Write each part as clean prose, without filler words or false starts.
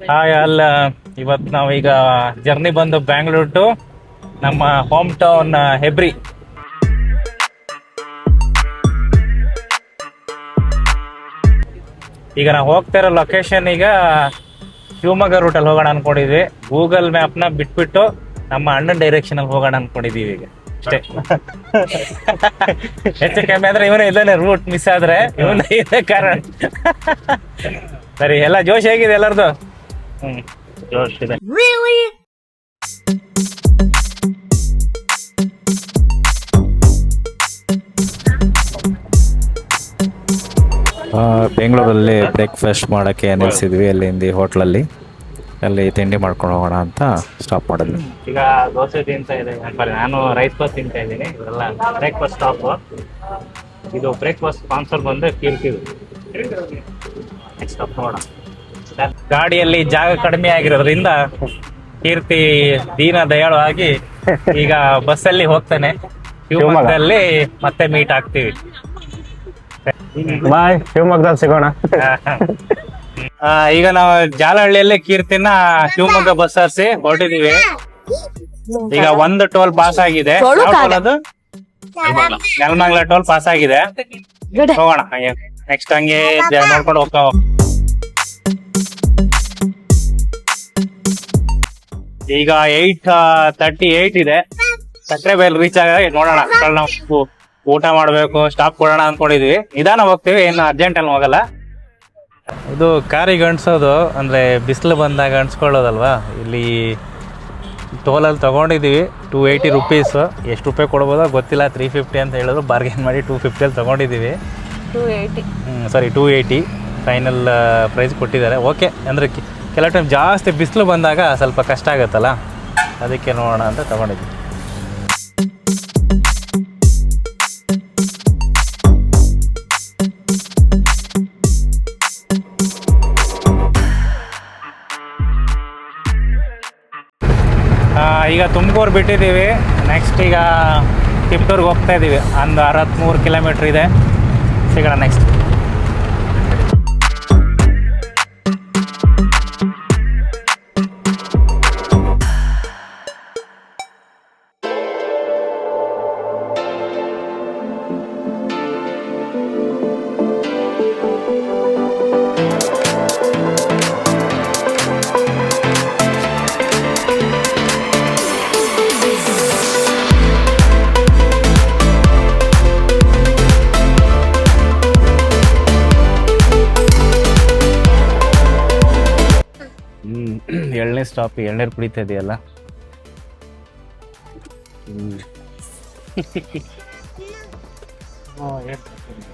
Hi ಅಲ್ಲ, ಇವತ್ತು ನಾವೀಗ ಜರ್ನಿ ಬಂದು ಬ್ಯಾಂಗ್ಳೂರ್ ಟು ನಮ್ಮ ಹೋಮ್ ಟೌನ್ ಹೆಬ್ರಿ. ಈಗ ನಾವು ಹೋಗ್ತಾ ಇರೋ ಲೊಕೇಶನ್ ಈಗ ಶಿವಮೊಗ್ಗ ರೂಟಲ್ಲಿ ಹೋಗೋಣ ಅನ್ಕೊಂಡಿದ್ವಿ. ಗೂಗಲ್ ಮ್ಯಾಪ್ನ ಬಿಟ್ಬಿಟ್ಟು ನಮ್ಮ ಅಣ್ಣನ ಡೈರೆಕ್ಷನ್ ಅಲ್ಲಿ ಹೋಗೋಣ ಅನ್ಕೊಂಡಿದೀವಿ ಈಗ ಅಷ್ಟೇ. ಹೆಚ್ಚು ಕಮ್ಮಿ ಆದ್ರೆ ಇವನೇ ಇದ್ದಾನೆ, ರೂಟ್ ಮಿಸ್ ಆದ್ರೆ ಇವನೇ ಇದೆ ಕಾರಣ. ಸರಿ, ಎಲ್ಲ ಜೋಶ್ ಹೇಗಿದೆ ಎಲ್ಲರದು? ಜೋಶ್ ಇದೆ. ಬೆಂಗಳೂರಲ್ಲಿ ಬ್ರೇಕ್ಫಾಸ್ಟ್ ಮಾಡೋಕ್ಕೆ ನಿಲ್ಸಿದ್ವಿ ಅಲ್ಲಿಂದ ಹೋಟ್ಲಲ್ಲಿ. ಅಲ್ಲಿ ತಿಂಡಿ ಮಾಡ್ಕೊಂಡು ಹೋಗೋಣ ಅಂತ ಸ್ಟಾಪ್ ಮಾಡಿದ್ವಿ. ಈಗ ದೋಸೆ ತಿಂತಾ ಇದೆ, ನಾನು ರೈಸ್ ಬಾತ್ ತಿಂತಾ ಇದ್ದೀನಿ. ಇವರೆಲ್ಲ ಬ್ರೇಕ್ಫಾಸ್ಟ್ ಸ್ಟಾಪ್. ಇದು ಬ್ರೇಕ್ಫಾಸ್ಟ್ ಸ್ಪಾನ್ಸರ್ ಬಂದು ಕೀರ್ತಿ. ನೆಕ್ಸ್ಟ್ ಸ್ಟಾಪ್ ನೋಡೋಣ. ಗಾಡಿಯಲ್ಲಿ ಜಾಗ ಕಡಿಮೆ ಆಗಿರೋದ್ರಿಂದ ಕೀರ್ತಿ ದೀನ ದಯಾಳು ಆಗಿ ಈಗ ಬಸ್ಸಲ್ಲಿ ಹೋಗ್ತಾನೆ. ಶಿವಮೊಗ್ಗದಲ್ಲಿ ಮತ್ತೆ ಮೀಟ್ ಆಗ್ತೀವಿ. ಬಾಯ್, ಶಿವಮೊಗ್ಗದಲ್ಲಿ ಸಿಗೋಣ. ಈಗ ನಾವು ಜಾಲಹಳ್ಳಿಯಲ್ಲಿ ಕೀರ್ತಿನ ಶಿವಮೊಗ್ಗ ಬಸ್ ಹರಿಸಿ ಹೊರಟಿದೀವಿ. ಈಗ ಒಂದು ಟೋಲ್ ಪಾಸ್ ಆಗಿದೆ. ಅದು ನೆಲಮಂಗಲ ಟೋಲ್ ಪಾಸ್ ಆಗಿದೆ. ಹೋಗೋಣ ನೆಕ್ಸ್ಟ್ ಹಂಗೆ ನೋಡ್ಕೊಂಡು ಹೋಗ್ತಾ. ಈಗ 8:38 ಇದೆ. ಸಕ್ಕರೆ ಬೈಲ್ ರೀಚ್ ಆಗ ನೋಡೋಣ. ನಾವು ಊಟ ಮಾಡ್ಬೇಕು, ಸ್ಟಾಪ್ ಕೊಡೋಣ ಅನ್ಕೊಂಡಿದ್ವಿ. ನಿಧಾನ ಹೋಗ್ತೀವಿ, ಏನು ಅರ್ಜೆಂಟ್ ಅಲ್ಲಿ ಹೋಗಲ್ಲ. ಇದು ಕಾರಿಗೆ ಅಣ್ಸೋದು ಅಂದ್ರೆ ಬಿಸಿಲು ಬಂದಾಗ ಅಣ್ಸ್ಕೊಳ್ಳೋದಲ್ವಾ. ಇಲ್ಲಿ ಟೋಲಲ್ಲಿ ತೊಗೊಂಡಿದ್ದೀವಿ 280 ರುಪೀಸ್. ಎಷ್ಟು ರೂಪಾಯಿ ಕೊಡ್ಬೋದೋ ಗೊತ್ತಿಲ್ಲ. 350 ಅಂತ ಹೇಳಿದ್ರು, ಬಾರ್ಗೇನ್ ಮಾಡಿ 250 ತೊಗೊಂಡಿದ್ದೀವಿ. 280 ಫೈನಲ್ ಪ್ರೈಸ್ ಕೊಟ್ಟಿದ್ದಾರೆ. ಓಕೆ, ಅಂದರೆ ಕೆಲವು ಟೈಮ್ ಜಾಸ್ತಿ ಬಿಸಿಲು ಬಂದಾಗ ಸ್ವಲ್ಪ ಕಷ್ಟ ಆಗುತ್ತಲ್ಲ, ಅದಕ್ಕೆ ನೋಡೋಣ ಅಂತ ತೊಗೊಂಡಿದ್ವಿ. ಈಗ ತುಮಕೂರು ಬಿಟ್ಟಿದ್ದೀವಿ. ನೆಕ್ಸ್ಟ್ ಈಗ ತಿಪ್ಟೂರ್ಗೆ ಹೋಗ್ತಾ ಇದ್ದೀವಿ. ಒಂದು 63 ಕಿಲೋಮೀಟ್ರ್ ಇದೆ. ಸಿಗೋಣ ನೆಕ್ಸ್ಟ್. ಎಳ್ನೀರು ಸ್ಟಾಪ್. ಎಳ್ನೀರು ಕುಡಿತಾ ಇದೆಯಲ್ಲ.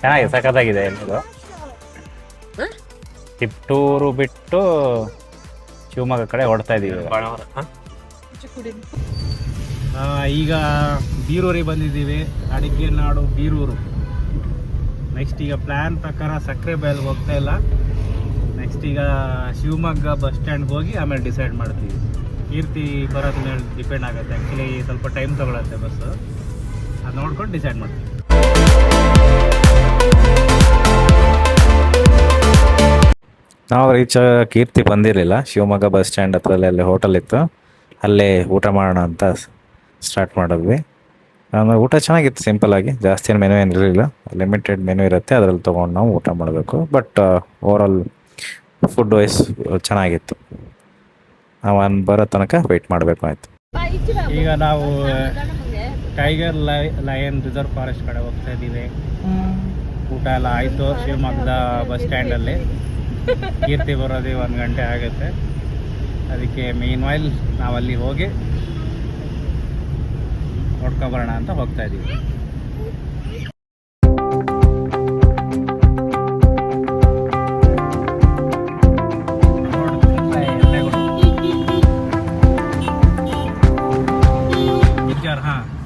ಚೆನ್ನಾಗಿದೆ, ಸಖತ್ತಾಗಿದೆ ಎಳ್ನೀರು. ತಿಪ್ಟೂರು ಬಿಟ್ಟು ಶಿವಮೊಗ್ಗ ಕಡೆ ಹೊಡ್ತಾ ಇದೀವಿ. ಈಗ ಬೀರೂರಿಗೆ ಬಂದಿದ್ದೀವಿ. ಅಡಿಕೆ ನಾಡು ಬೀರೂರು. ನೆಕ್ಸ್ಟ್ ಈಗ ಪ್ಲ್ಯಾನ್ ಪ್ರಕಾರ ಸಕ್ಕರೆ ಬೈಲ್ಗೆ ಹೋಗ್ತಾ ಇಲ್ಲ. ನೆಕ್ಸ್ಟ್ ಈಗ ಶಿವಮೊಗ್ಗ ಬಸ್ ಸ್ಟ್ಯಾಂಡ್ಗೆ ಹೋಗಿ ಆಮೇಲೆ ಡಿಸೈಡ್ ಮಾಡ್ತೀವಿ. ಕೀರ್ತಿ ಬರೋದ್ರ ಮೇಲೆ ಡಿಪೆಂಡ್ ಆಗುತ್ತೆ. ಆ್ಯಕ್ಚುಲಿ ಸ್ವಲ್ಪ ಟೈಮ್ ತೊಗೊಳತ್ತೆ ಬಸ್ಸು. ಅದು ನೋಡ್ಕೊಂಡು ಡಿಸೈಡ್ ಮಾಡ್ತೀವಿ. ನಾವು ಕೀರ್ತಿ ಬಂದಿರಲಿಲ್ಲ. ಶಿವಮೊಗ್ಗ ಬಸ್ ಸ್ಟ್ಯಾಂಡ್ ಹತ್ರದಲ್ಲಿ ಅಲ್ಲಿ ಹೋಟೆಲ್ ಇತ್ತು, ಅಲ್ಲೇ ಊಟ ಮಾಡೋಣ ಅಂತ ಸ್ಟಾರ್ಟ್ ಮಾಡಿದ್ವಿ. ಊಟ ಚೆನ್ನಾಗಿತ್ತು, ಸಿಂಪಲ್ಲಾಗಿ. ಜಾಸ್ತಿ ಏನು ಮೆನು ಏನಿರಲಿಲ್ಲ, ಲಿಮಿಟೆಡ್ ಮೆನು ಇರುತ್ತೆ, ಅದರಲ್ಲಿ ತೊಗೊಂಡು ನಾವು ಊಟ ಮಾಡಬೇಕು. ಬಟ್ ಓವರಾಲ್ ಫುಡ್ ವೈಸ್ ಚೆನ್ನಾಗಿತ್ತು. ನಾವು ಬರೋ ತನಕ ವೆಯ್ಟ್ ಮಾಡಬೇಕು. ಆಯಿತು, ಈಗ ನಾವು ಟೈಗರ್ ಲಯನ್ ರಿಸರ್ವ್ ಫಾರೆಸ್ಟ್ ಕಡೆ ಹೋಗ್ತಾ ಇದ್ದೀವಿ. ಊಟ ಎಲ್ಲ ಆಯಿತು ಶಿವಮೊಗ್ಗದ ಬಸ್ ಸ್ಟ್ಯಾಂಡಲ್ಲಿ. ಕೀರ್ತಿ ಬರೋದೇ 1 ಗಂಟೆ ಆಗುತ್ತೆ. ಅದಕ್ಕೆ ಮೇನ್ ವೈಲ್ ನಾವಲ್ಲಿ ಹೋಗಿ ನೋಡ್ಕೊಬರೋಣ ಅಂತ ಹೋಗ್ತಾ ಇದ್ದೀವಿ.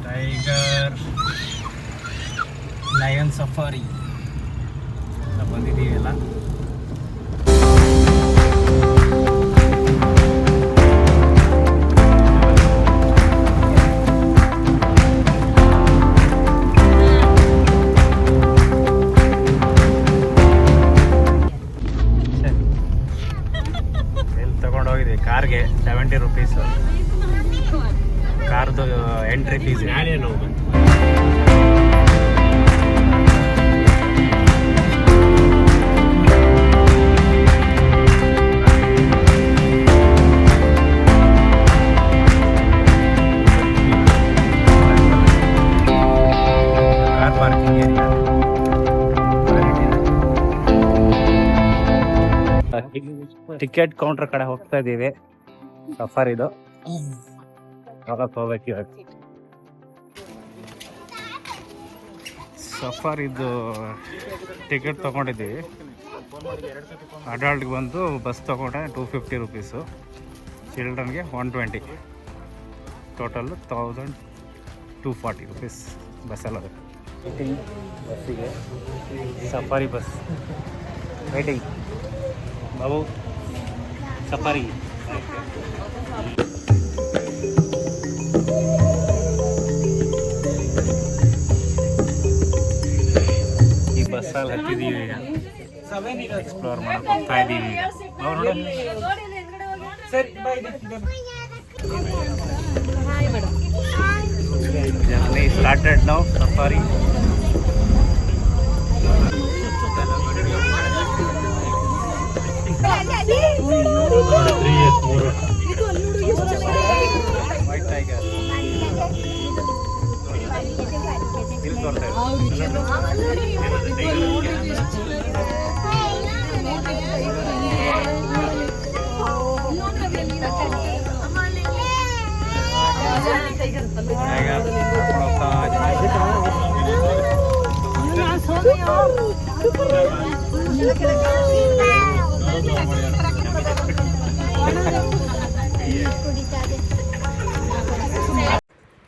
ಟೈಗರ್ ಲಯನ್ ಸಫಾರಿ ಬಂದಿದ್ದೀವಿ ಎಲ್ಲ. ಹೋಗಿದ್ವಿ ಕಾರ್ಗೆ 70 ರುಪೀಸ್ ಕಾರ್ದು entry fees. Car parking area. Ticket counter ಕಡೆ ಹೋಗ್ತಾ ಇದ್ದೀವಿ. ಸಫಾರಿದು ಹೋಗ್ಬೇಕು ಇವಾಗ. ಸಫಾರಿದು ಟಿಕೆಟ್ ತೊಗೊಂಡಿದ್ದೀವಿ. ಅಡಲ್ಟ್ಗೆ ಬಂದು ಬಸ್ ತೊಗೊಂಡ್ರೆ 250 ರುಪೀಸು, ಚಿಲ್ಡ್ರನ್ಗೆ 120, ಟೋಟಲ್ 1240 ರುಪೀಸ್ ಬಸ್ಸಲ್ಲ. ಬಸ್ಸಿಗೆ safari bus waiting. Babu safari. ಈ ಬಸ್ಸಲ್ಲಿ ಹತ್ತಿದ್ದೀವಿ, ಎಕ್ಸ್ಪ್ಲೋರ್ ಮಾಡಕ್ಕೆ ಹೋಗ್ತಾ ಇದ್ದೀವಿ. Journey started now. Safari white tiger ಇಲ್ಲಿ ತೋರ್ತಾ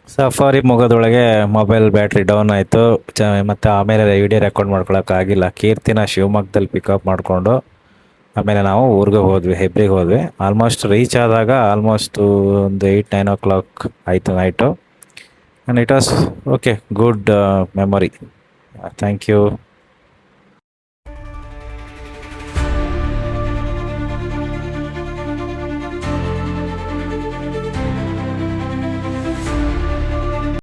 ಸಫಾರಿ ಮುಗೋದೊಳಗೆ ಮೊಬೈಲ್ ಬ್ಯಾಟ್ರಿ ಡೌನ್ ಆಯಿತು. ಮತ್ತು ಆಮೇಲೆ ವಿಡಿಯೋ ರೆಕಾರ್ಡ್ ಮಾಡ್ಕೊಳಕ್ಕಾಗಿಲ್ಲ. ಕೀರ್ತಿನ ಶಿವಮೊಗ್ಗದಲ್ಲಿ ಪಿಕಪ್ ಮಾಡಿಕೊಂಡು ಆಮೇಲೆ ನಾವು ಊರಿಗೆ ಹೋದ್ವಿ, ಹೆಬ್ರಿಗೆ ಹೋದ್ವಿ. ಆಲ್ಮೋಸ್ಟ್ ರೀಚ್ ಆದಾಗ ಒಂದು 8-9 ಓ ಕ್ಲಾಕ್ ಆಯಿತು night. And it was okay, good memory. Thank you.